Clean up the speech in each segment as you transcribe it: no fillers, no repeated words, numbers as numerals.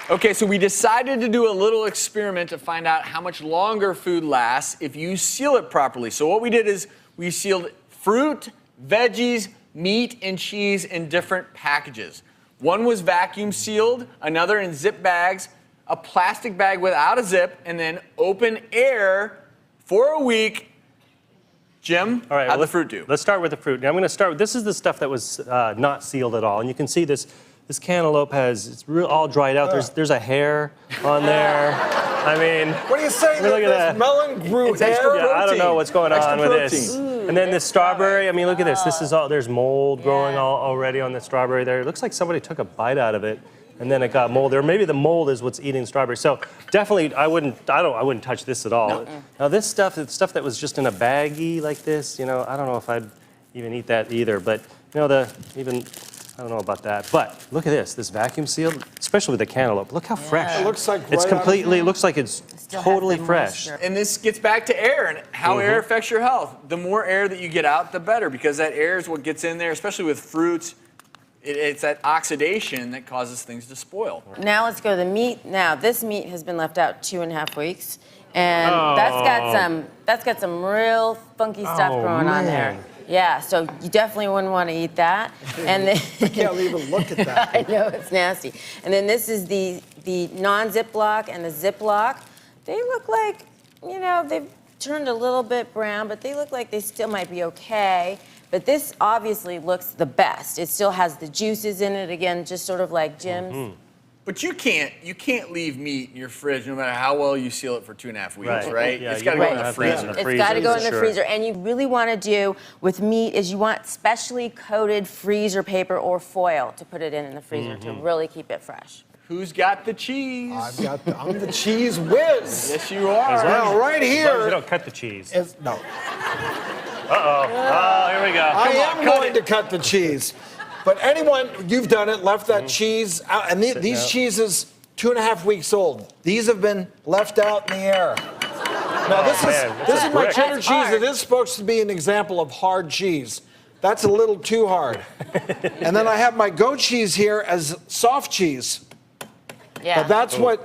Okay, so we decided to do a little experiment to find out how much longer food lasts if you seal it properly. So what we did is we sealed fruit, veggies, meat, and cheese in different packages. One was vacuum sealed, another in zip bags, a plastic bag without a zip, and then open air for a week. Jim, All right, how'd the fruit do? Let's start with the fruit. Now I'm going to start with, this is the stuff that was not sealed at all. And you can see this cantaloupe it's all dried out. There's a hair on there. I mean, What are you saying? look at that. Melon grew It's extra hair? I don't know what's going on with this. protein. And then this strawberry, I mean, look at this. This is all, there's mold growing already on the strawberry there. It looks like somebody took a bite out of it and then it got mold. Or maybe the mold is what's eating the strawberry. So definitely, I wouldn't touch this at all. No. Now this stuff, it's stuff that was just in a baggie like this, I don't know if I'd even eat that either. But I don't know about that. But look at this vacuum sealed, especially with the cantaloupe. Look how fresh. It looks like It's right completely, it looks like it's Still has totally the fresh. moisture. And this gets back to air and how air affects your health. The more air that you get out, the better, because that air is what gets in there, especially with fruits. It's that oxidation that causes things to spoil. Now let's go to the meat. Now this meat has been left out 2.5 weeks, and that's got some real funky stuff growing on there. Yeah, so you definitely wouldn't want to eat that. And then I can't even look at that. I know, it's nasty. And then this is the non-Ziploc and the Ziploc. They look like, they've turned a little bit brown, but they look like they still might be okay. But this obviously looks the best. It still has the juices in it, again, just sort of like Jim's. But you can't leave meat in your fridge no matter how well you seal it for 2.5 weeks, right? Yeah, It's got to go in the freezer. It's got to go in the freezer. And you really want to do with meat is you want specially coated freezer paper or foil to put it in the freezer to really keep it fresh. Who's got the cheese? I'm the cheese whiz. Yes, you are. Now, right As long as you here don't cut the cheese. is, no, Oh, here we go. I am going to cut the cheese. But anyone, you've done it, left that cheese out, and these cheeses, 2.5 weeks old. These have been left out in the air. Now this is my cheddar cheese. hard. It is supposed to be an example of hard cheese. That's a little too hard. And then I have my goat cheese here as soft cheese. Yeah. But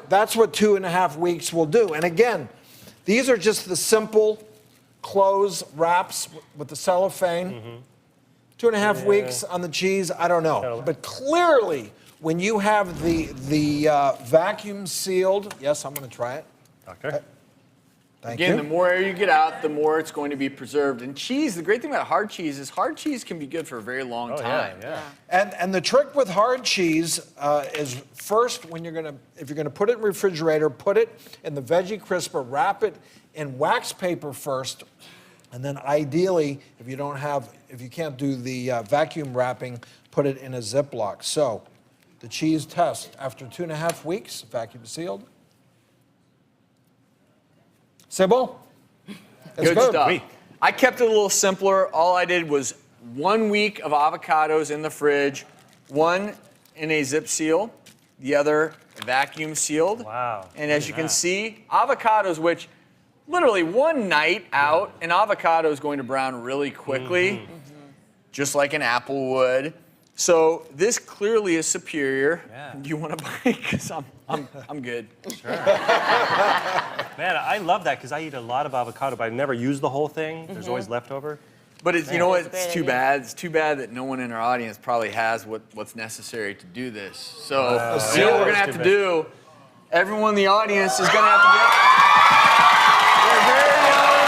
that's what 2.5 weeks will do. And again, these are just the simple close wraps with the cellophane. 2.5 weeks on the cheese, I don't know. But clearly, when you have the vacuum sealed, yes, I'm going to try it. Doctor? Thank Again, you. the more air you get out, the more it's going to be preserved. And cheese, the great thing about hard cheese is hard cheese can be good for a very long time. Yeah. And the trick with hard cheese is first, if you're gonna put it in the refrigerator, put it in the veggie crisper, wrap it in wax paper first, and then ideally, if you can't do the vacuum wrapping, put it in a Ziploc. So, the cheese test after 2.5 weeks, vacuum sealed. C'est bon? It's Good stuff. Sweet. I kept it a little simpler. All I did was 1 week of avocados in the fridge, one in a zip seal, the other vacuum sealed. Wow. And as you can see, avocados, which literally one night out, an avocado is going to brown really quickly, just like an apple would. So this clearly is superior. Yeah. Do you want to buy it? Because I'm good. Man, I love that because I eat a lot of avocado, but I never use the whole thing. There's always leftover. But it's, you know what? That's a It's great too idea. bad. It's too bad that no one in our audience probably has what's necessary to do this. So you know what Yeah, we're gonna that's have to too do? Everyone in the audience is gonna have to get their very own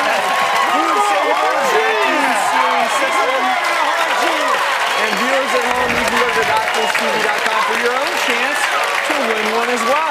food saver vacuum sealing system. And viewers at home, you can go to drstv.com for your own chance to win one as well.